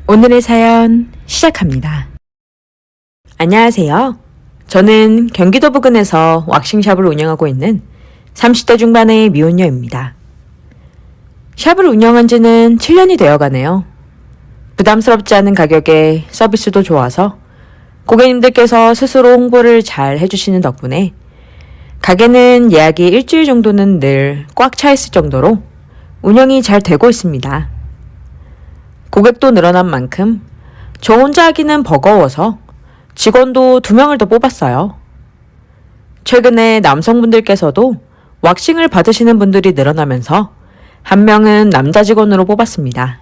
오늘의 사연 시작합니다. 안녕하세요. 저는 경기도 부근에서 왁싱샵을 운영하고 있는 30대 중반의 미혼녀입니다. 샵을 운영한 지는 7년이 되어 가네요. 부담스럽지 않은 가격에 서비스도 좋아서 고객님들께서 스스로 홍보를 잘 해주시는 덕분에 가게는 예약이 일주일 정도는 늘 꽉 차 있을 정도로 운영이 잘 되고 있습니다. 고객도 늘어난 만큼 저 혼자 하기는 버거워서 직원도 2명을 더 뽑았어요. 최근에 남성분들께서도 왁싱을 받으시는 분들이 늘어나면서 1명은 남자 직원으로 뽑았습니다.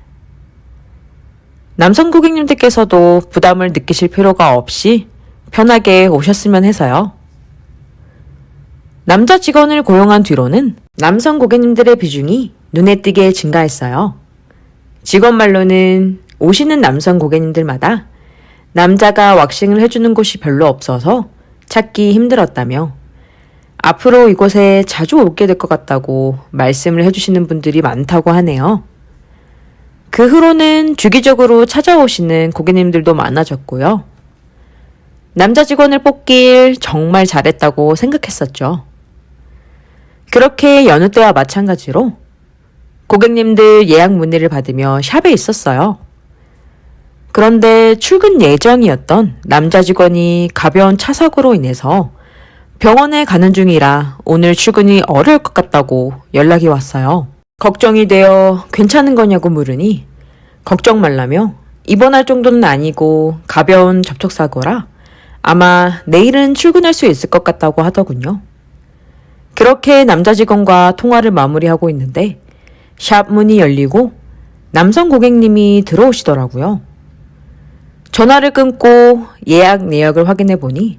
남성 고객님들께서도 부담을 느끼실 필요가 없이 편하게 오셨으면 해서요. 남자 직원을 고용한 뒤로는 남성 고객님들의 비중이 눈에 띄게 증가했어요. 직원 말로는 오시는 남성 고객님들마다 남자가 왁싱을 해주는 곳이 별로 없어서 찾기 힘들었다며 앞으로 이곳에 자주 오게 될 것 같다고 말씀을 해주시는 분들이 많다고 하네요. 그 후로는 주기적으로 찾아오시는 고객님들도 많아졌고요. 남자 직원을 뽑길 정말 잘했다고 생각했었죠. 그렇게 여느 때와 마찬가지로 고객님들 예약 문의를 받으며 샵에 있었어요. 그런데 출근 예정이었던 남자 직원이 가벼운 차 사고로 인해서 병원에 가는 중이라 오늘 출근이 어려울 것 같다고 연락이 왔어요. 걱정이 되어 괜찮은 거냐고 물으니 걱정 말라며 입원할 정도는 아니고 가벼운 접촉사고라 아마 내일은 출근할 수 있을 것 같다고 하더군요. 그렇게 남자 직원과 통화를 마무리하고 있는데 샵 문이 열리고 남성 고객님이 들어오시더라고요. 전화를 끊고 예약 내역을 확인해 보니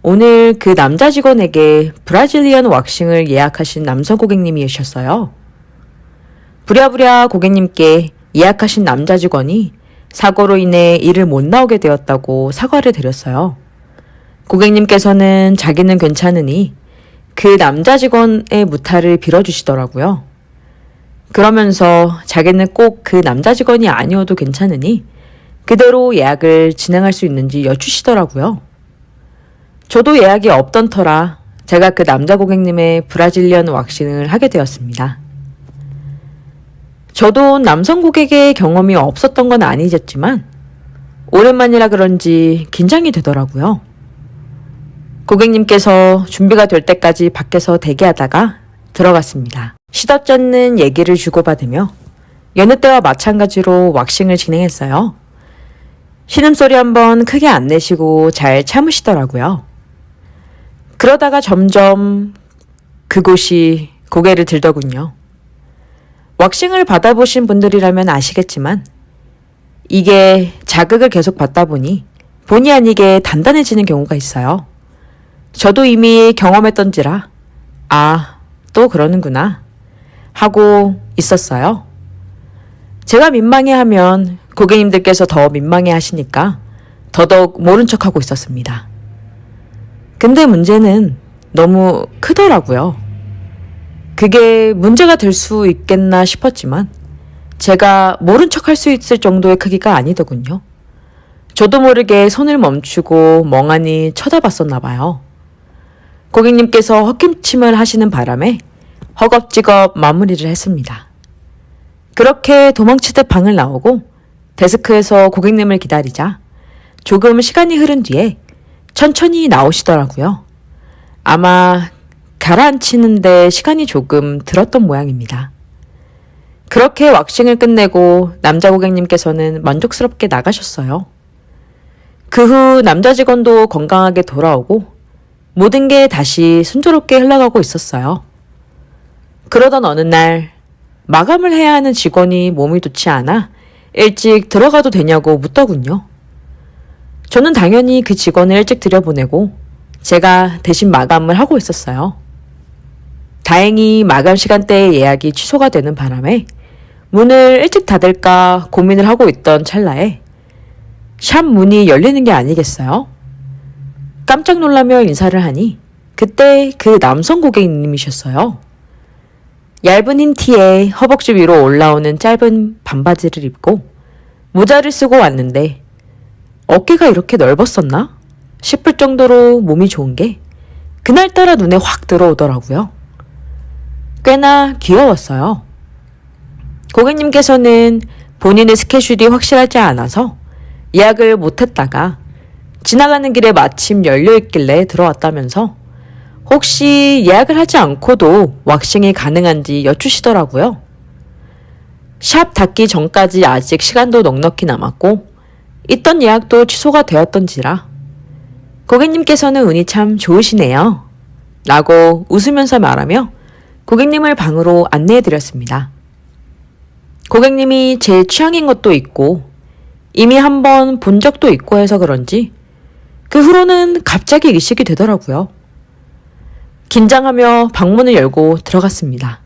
오늘 그 남자 직원에게 브라질리언 왁싱을 예약하신 남성 고객님이셨어요. 부랴부랴 고객님께 예약하신 남자 직원이 사고로 인해 일을 못 나오게 되었다고 사과를 드렸어요. 고객님께서는 자기는 괜찮으니 그 남자 직원의 무탈을 빌어주시더라고요. 그러면서 자기는 꼭 그 남자 직원이 아니어도 괜찮으니 그대로 예약을 진행할 수 있는지 여쭈시더라고요. 저도 예약이 없던 터라 제가 그 남자 고객님의 브라질리언 왁싱을 하게 되었습니다. 저도 남성 고객의 경험이 없었던 건 아니었지만 오랜만이라 그런지 긴장이 되더라고요. 고객님께서 준비가 될 때까지 밖에서 대기하다가 들어갔습니다. 시덥잖는 얘기를 주고받으며 여느 때와 마찬가지로 왁싱을 진행했어요. 신음소리 한번 크게 안 내시고 잘 참으시더라고요. 그러다가 점점 그곳이 고개를 들더군요. 왁싱을 받아보신 분들이라면 아시겠지만 이게 자극을 계속 받다 보니 본의 아니게 단단해지는 경우가 있어요. 저도 이미 경험했던지라 또 그러는구나 하고 있었어요. 제가 민망해하면 고객님들께서 더 민망해 하시니까 더더욱 모른 척하고 있었습니다. 근데 문제는 너무 크더라고요. 그게 문제가 될 수 있겠나 싶었지만 제가 모른 척할 수 있을 정도의 크기가 아니더군요. 저도 모르게 손을 멈추고 멍하니 쳐다봤었나 봐요. 고객님께서 헛기침을 하시는 바람에 허겁지겁 마무리를 했습니다. 그렇게 도망치듯 방을 나오고 데스크에서 고객님을 기다리자 조금 시간이 흐른 뒤에 천천히 나오시더라고요. 아마 가라앉히는데 시간이 조금 들었던 모양입니다. 그렇게 왁싱을 끝내고 남자 고객님께서는 만족스럽게 나가셨어요. 그 후 남자 직원도 건강하게 돌아오고 모든 게 다시 순조롭게 흘러가고 있었어요. 그러던 어느 날 마감을 해야 하는 직원이 몸이 좋지 않아 일찍 들어가도 되냐고 묻더군요. 저는 당연히 그 직원을 일찍 들여보내고 제가 대신 마감을 하고 있었어요. 다행히 마감 시간대에 예약이 취소가 되는 바람에 문을 일찍 닫을까 고민을 하고 있던 찰나에 샵 문이 열리는 게 아니겠어요? 깜짝 놀라며 인사를 하니 그때 그 남성 고객님이셨어요. 얇은 흰 티에 허벅지 위로 올라오는 짧은 반바지를 입고 모자를 쓰고 왔는데 어깨가 이렇게 넓었었나 싶을 정도로 몸이 좋은 게 그날따라 눈에 확 들어오더라고요. 꽤나 귀여웠어요. 고객님께서는 본인의 스케줄이 확실하지 않아서 예약을 못했다가 지나가는 길에 마침 열려있길래 들어왔다면서 혹시 예약을 하지 않고도 왁싱이 가능한지 여쭈시더라고요. 샵 닫기 전까지 아직 시간도 넉넉히 남았고 있던 예약도 취소가 되었던지라 고객님께서는 운이 참 좋으시네요. 라고 웃으면서 말하며 고객님을 방으로 안내해드렸습니다. 고객님이 제 취향인 것도 있고 이미 한번 본 적도 있고 해서 그런지 그 후로는 갑자기 의식이 되더라고요. 긴장하며 방문을 열고 들어갔습니다.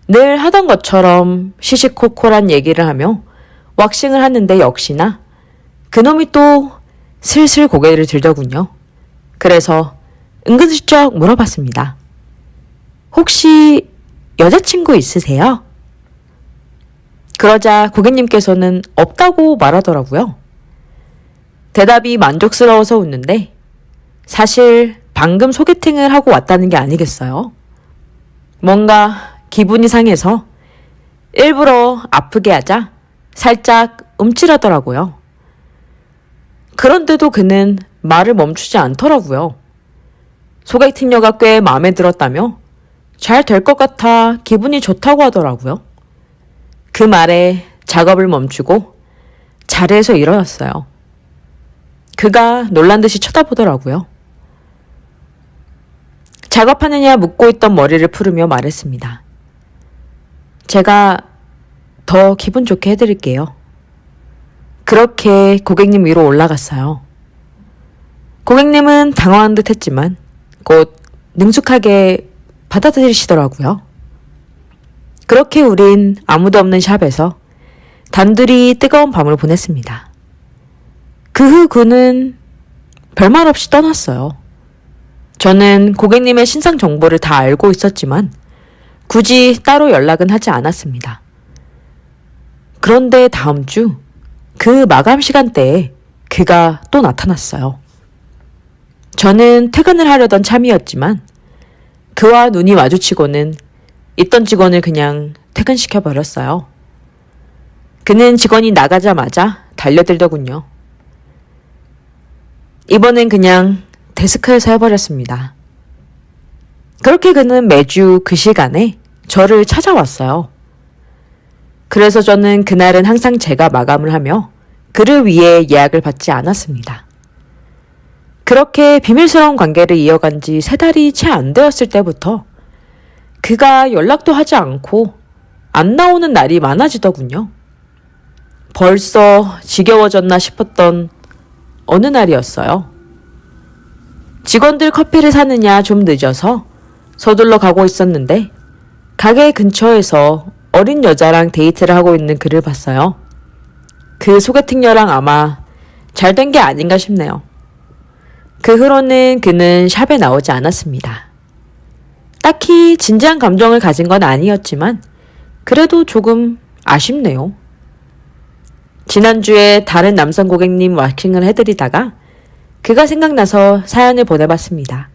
늘 하던 것처럼 시시콜콜한 얘기를 하며 왁싱을 하는데 역시나 그놈이 또 슬슬 고개를 들더군요. 그래서 은근슬쩍 물어봤습니다. 혹시 여자친구 있으세요? 그러자 고객님께서는 없다고 말하더라고요. 대답이 만족스러워서 웃는데 사실 방금 소개팅을 하고 왔다는 게 아니겠어요? 뭔가 기분이 상해서 일부러 아프게 하자 살짝 움찔하더라고요. 그런데도 그는 말을 멈추지 않더라고요. 소개팅녀가 꽤 마음에 들었다며 잘 될 것 같아 기분이 좋다고 하더라고요. 그 말에 작업을 멈추고 자리에서 일어났어요. 그가 놀란 듯이 쳐다보더라고요. 작업하느냐 묻고 있던 머리를 풀으며 말했습니다. 제가 더 기분 좋게 해드릴게요. 그렇게 고객님 위로 올라갔어요. 고객님은 당황한 듯 했지만 곧 능숙하게 받아들이시더라고요. 그렇게 우린 아무도 없는 샵에서 단둘이 뜨거운 밤을 보냈습니다. 그 후 그는 별말 없이 떠났어요. 저는 고객님의 신상 정보를 다 알고 있었지만 굳이 따로 연락은 하지 않았습니다. 그런데 다음 주 그 마감 시간대에 그가 또 나타났어요. 저는 퇴근을 하려던 참이었지만 그와 눈이 마주치고는 있던 직원을 그냥 퇴근시켜버렸어요. 그는 직원이 나가자마자 달려들더군요. 이번엔 그냥 데스크에서 해버렸습니다. 그렇게 그는 매주 그 시간에 저를 찾아왔어요. 그래서 저는 그날은 항상 제가 마감을 하며 그를 위해 예약을 받지 않았습니다. 그렇게 비밀스러운 관계를 이어간 지 3달이 채 안 되었을 때부터 그가 연락도 하지 않고 안 나오는 날이 많아지더군요. 벌써 지겨워졌나 싶었던 어느 날이었어요. 직원들 커피를 사느냐 좀 늦어서 서둘러 가고 있었는데 가게 근처에서 어린 여자랑 데이트를 하고 있는 그를 봤어요. 그 소개팅녀랑 아마 잘된 게 아닌가 싶네요. 그 후로는 그는 샵에 나오지 않았습니다. 딱히 진지한 감정을 가진 건 아니었지만 그래도 조금 아쉽네요. 지난주에 다른 남성 고객님 왁싱을 해드리다가 그가 생각나서 사연을 보내봤습니다.